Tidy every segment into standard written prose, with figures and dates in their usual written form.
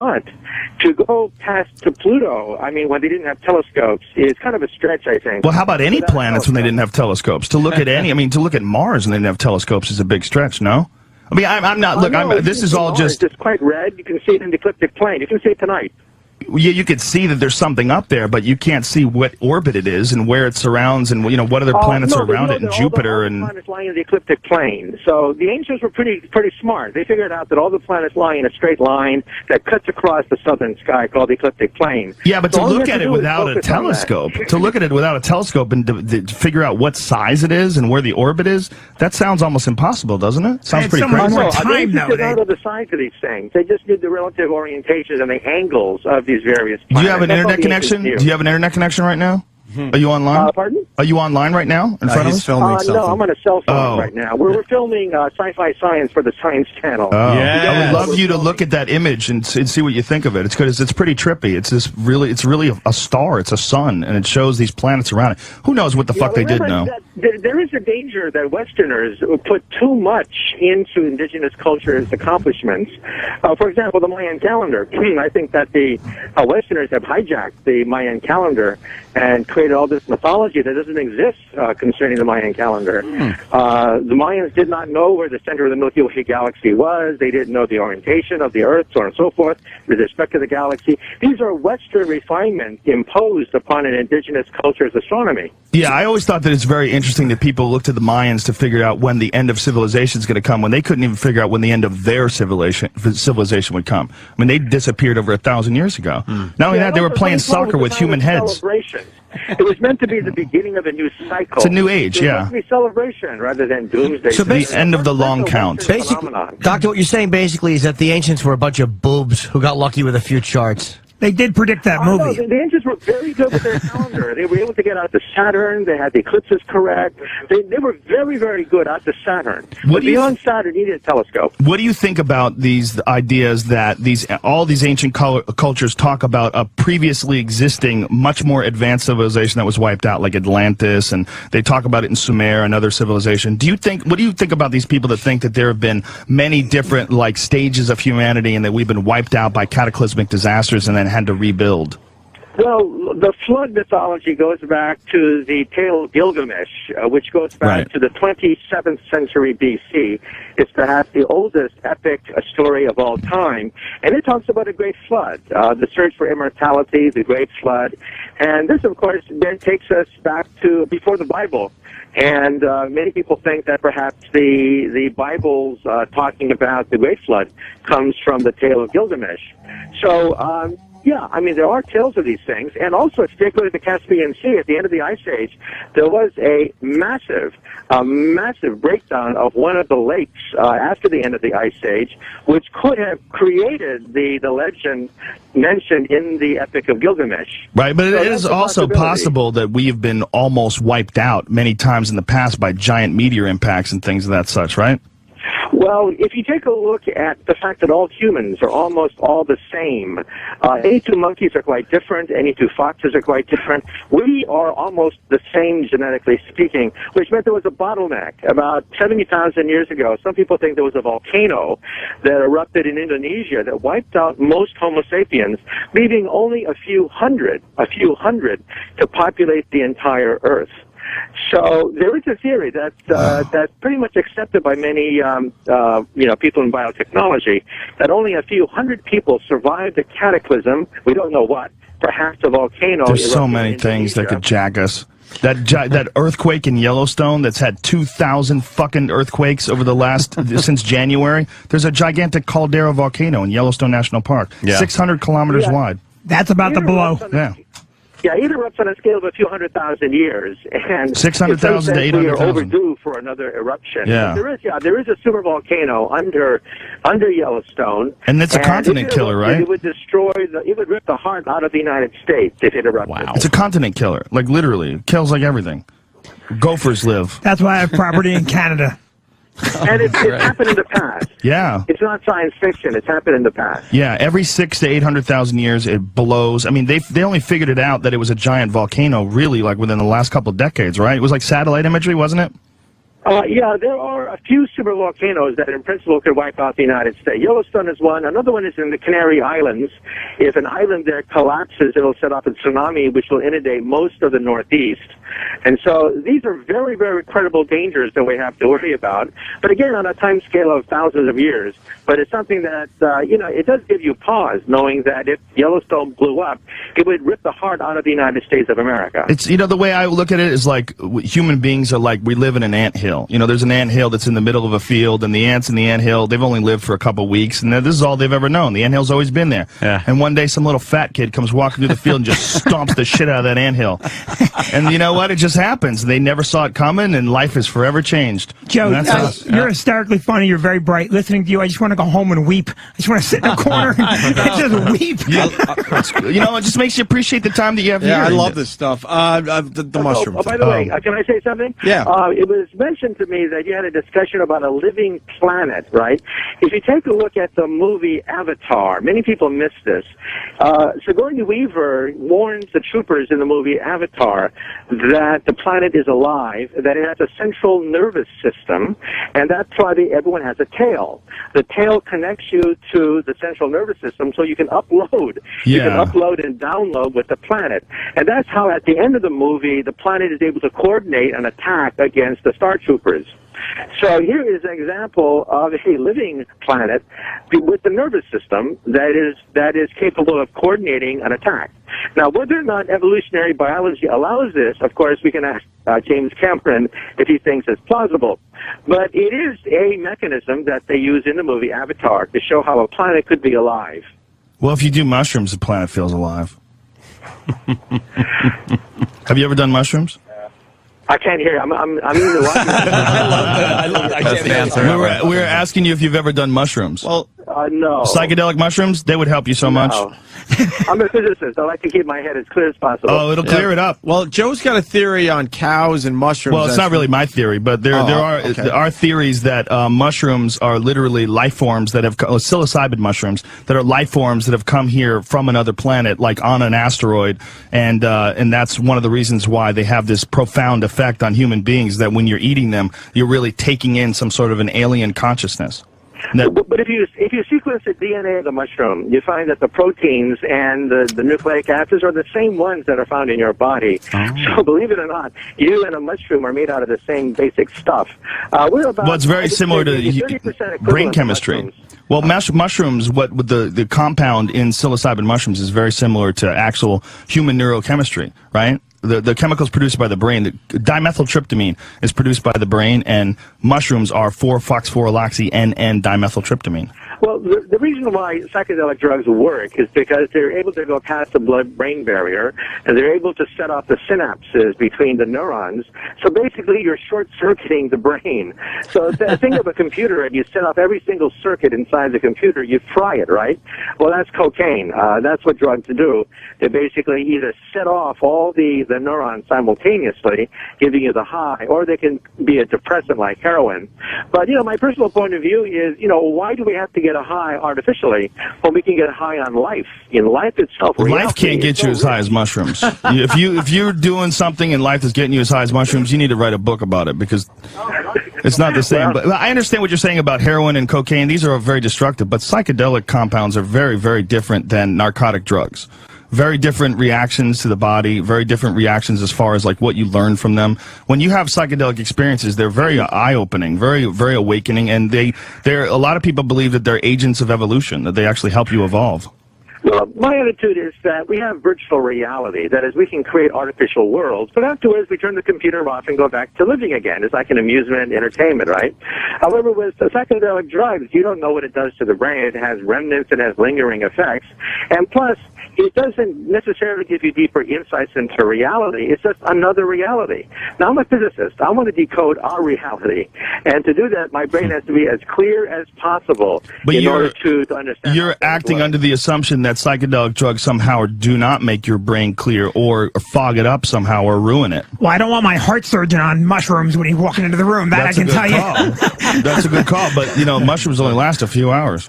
But to go past to Pluto, I mean, when they didn't have telescopes, is kind of a stretch, I think. Well, how about any planets when they didn't have telescopes? To look at any, I mean, to look at Mars when they didn't have telescopes is a big stretch, no? I mean, I'm not, look, no, this is all just... It's quite red. You can see it in the ecliptic plane. You can see it tonight. Yeah, you could see that there's something up there, but you can't see what orbit it is and where it surrounds and, you know, what other planets are around it and Jupiter and... All the planets lying in the ecliptic plane. So the ancients were pretty smart. They figured out that all the planets lie in a straight line that cuts across the southern sky called the ecliptic plane. Yeah, but to look at it without a telescope, and to figure out what size it is and where the orbit is, that sounds almost impossible, doesn't it? Sounds pretty crazy. They didn't know the size of these things. They just did the relative orientations and the angles of these various planets. Do you have an internet connection? Do you have an internet connection right now? Are you online? Pardon? Are you online right now in front of us? Filming something. No, I'm on a cell phone right now. We're filming sci-fi science for the Science Channel. Oh. Yeah. I would love you to look at that image and see what you think of it. It's good. It's pretty trippy. It's really a star. It's a sun, and it shows these planets around it. Who knows what the fuck they did know? There is a danger that Westerners put too much into indigenous culture's accomplishments. For example, the Mayan calendar. I think that the Westerners have hijacked the Mayan calendar and created all this mythology that doesn't exist concerning the Mayan calendar. The Mayans did not know where the center of the Milky Way galaxy was. They didn't know the orientation of the Earth, so on and so forth, with respect to the galaxy. These are Western refinements imposed upon an indigenous culture's astronomy. Yeah, I always thought that it's very interesting that people look to the Mayans to figure out when the end of civilization is going to come, when they couldn't even figure out when the end of their civilization would come. I mean, they disappeared over 1,000 years ago. Not only that, they were playing soccer with human heads. It was meant to be the beginning of a new cycle. It's a new age, yeah. It was meant to be celebration rather than doomsday. So the end of the long count. Basically, Doctor, what you're saying basically is that the ancients were a bunch of boobs who got lucky with a few charts. They did predict that movie. No, the ancients were very good with their calendar. They were able to get out to Saturn. They had the eclipses correct. They were very, very good out to Saturn. But beyond Saturn, you needed a telescope. What do you think about these ideas that all these ancient cultures talk about a previously existing, much more advanced civilization that was wiped out, like Atlantis, and they talk about it in Sumer, another civilization? What do you think about these people that think that there have been many different stages of humanity and that we've been wiped out by cataclysmic disasters and then had to rebuild? Well, the flood mythology goes back to the tale of Gilgamesh, which goes back to the 27th century BC. It's perhaps the oldest epic story of all time, and it talks about a great flood, the search for immortality, the great flood, and this, of course, then takes us back to before the Bible. And many people think that perhaps the Bible's talking about the great flood comes from the tale of Gilgamesh. So, yeah, I mean, there are tales of these things. And also, if you go to the Caspian Sea, at the end of the Ice Age, there was a massive breakdown of one of the lakes after the end of the Ice Age, which could have created the legend mentioned in the Epic of Gilgamesh. Right, but it is also possible that we have been almost wiped out many times in the past by giant meteor impacts and things of that such, right? Well, if you take a look at the fact that all humans are almost all the same, any two monkeys are quite different, any two foxes are quite different. We are almost the same genetically speaking, which meant there was a bottleneck. About 70,000 years ago, some people think there was a volcano that erupted in Indonesia that wiped out most Homo sapiens, leaving only a few hundred to populate the entire Earth. So there is a theory that's pretty much accepted by many people in biotechnology, that only a few hundred people survived the cataclysm. We don't know what. Perhaps a volcano. There's so many things that could jack us. That earthquake in Yellowstone that's had 2,000 fucking earthquakes over the last since January. There's a gigantic caldera volcano in Yellowstone National Park, 600 kilometers wide. That's about to blow. Yeah. Yeah, it erupts on a scale of a few 100,000 years, and 600,000 to 800,000. We are overdue for another eruption. Yeah. There is a super volcano under Yellowstone, and it's a continent killer, right? It would it would rip the heart out of the United States if it erupted. Wow, it's a continent killer, literally, it kills everything. Gophers live. That's why I have property in Canada. And it's happened in the past. Yeah. It's not science fiction. It's happened in the past. Yeah, every 600,000 to 800,000 years it blows. I mean, they only figured it out that it was a giant volcano really within the last couple of decades, right? It was like satellite imagery, wasn't it? Yeah, there are a few supervolcanoes that in principle could wipe out the United States. Yellowstone is one. Another one is in the Canary Islands. If an island there collapses, it'll set off a tsunami which will inundate most of the Northeast. And so these are very, very credible dangers that we have to worry about. But again, on a time scale of thousands of years. But it's something that, it does give you pause knowing that if Yellowstone blew up, it would rip the heart out of the United States of America. It's, the way I look at it is like human beings are like, we live in an anthill. There's an anthill that's in the middle of a field, and the ants in the anthill, they've only lived for a couple weeks, and this is all they've ever known. The anthill's always been there. Yeah. And one day some little fat kid comes walking through the field and just stomps the shit out of that anthill. And you know what? It just happens. They never saw it coming, and life is forever changed. Joe, you're hysterically funny. You're very bright. Listening to you, I just want to go home and weep. I just want to sit in a corner and just weep. It just makes you appreciate the time that you have here. Yeah, I love this stuff. The mushrooms. By the way, can I say something? Yeah. It was mentioned to me that you had a discussion about a living planet, right? If you take a look at the movie Avatar, many people miss this. Sigourney Weaver warns the troopers in the movie Avatar that the planet is alive, that it has a central nervous system, and that's why everyone has a tail. The tail connects you to the central nervous system so you can upload. Yeah. You can upload and download with the planet. And that's how at the end of the movie, the planet is able to coordinate an attack against the Star Troopers. So here is an example of a living planet with the nervous system that is capable of coordinating an attack. Now, whether or not evolutionary biology allows this, of course, we can ask James Cameron if he thinks it's plausible. But it is a mechanism that they use in the movie Avatar to show how a planet could be alive. Well, if you do mushrooms, the planet feels alive. Have you ever done mushrooms? I can't hear you. I'm either watching. I love that. I can't answer. We were asking you if you've ever done mushrooms. Well, no. Psychedelic mushrooms, they would help you so much. I'm a physicist. I like to keep my head as clear as possible. Oh, it'll clear it up. Well, Joe's got a theory on cows and mushrooms. Well, it's not really my theory, but there are theories that mushrooms are literally life forms that have psilocybin mushrooms that are life forms that have come here from another planet, like on an asteroid, and that's one of the reasons why they have this profound effect on human beings. That when you're eating them, you're really taking in some sort of an alien consciousness. But if you sequence the DNA of the mushroom, you find that the proteins and the nucleic acids are the same ones that are found in your body. So believe it or not, you and a mushroom are made out of the same basic stuff. It's very similar to brain chemistry. Well, mushrooms, the compound in psilocybin mushrooms is very similar to actual human neurochemistry, right? The chemicals produced by the brain, the dimethyltryptamine is produced by the brain, and mushrooms are 4-phosphorylloxy-N-N-dimethyltryptamine. Well, the reason why psychedelic drugs work is because they're able to go past the blood-brain barrier, and they're able to set off the synapses between the neurons. So basically, you're short-circuiting the brain. So think of a computer, and you set off every single circuit inside the computer. You fry it, right? Well, that's cocaine. That's what drugs do. They basically either set off all the neurons simultaneously, giving you the high, or they can be a depressant like heroin. But, my personal point of view is, why do we have to get a high artificially when we can get a high on life? Life itself. Life can't get you as high as mushrooms. if you're doing something in life that's getting you as high as mushrooms, you need to write a book about it because it's not the same. But I understand what you're saying about heroin and cocaine. These are very destructive, but psychedelic compounds are very, very different than narcotic drugs. Very different reactions to the body, very different reactions as far as like what you learn from them. When you have psychedelic experiences, they're very eye-opening, very, very awakening, and a lot of people believe that they're agents of evolution, that they actually help you evolve. Well, my attitude is that we have virtual reality. That is, we can create artificial worlds, but afterwards we turn the computer off and go back to living again. It's like an amusement, entertainment, right? However, with psychedelic drugs, you don't know what it does to the brain. It has remnants, it has lingering effects, and plus, it doesn't necessarily give you deeper insights into reality. It's just another reality. Now, I'm a physicist. I want to decode our reality. And to do that, my brain has to be as clear as possible in order to understand. You're acting under the assumption that psychedelic drugs somehow do not make your brain clear or fog it up somehow or ruin it. Well, I don't want my heart surgeon on mushrooms when he's walking into the room. That That's I can tell you. That's a good call. But, mushrooms only last a few hours.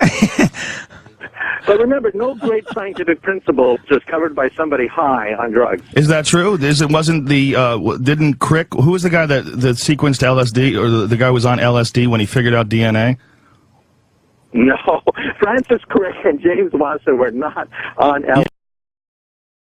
But remember, no great scientific principle is discovered by somebody high on drugs. Is that true? Wasn't the didn't Crick? Who was the guy that sequenced LSD, or the guy who was on LSD when he figured out DNA? No, Francis Crick and James Watson were not on LSD.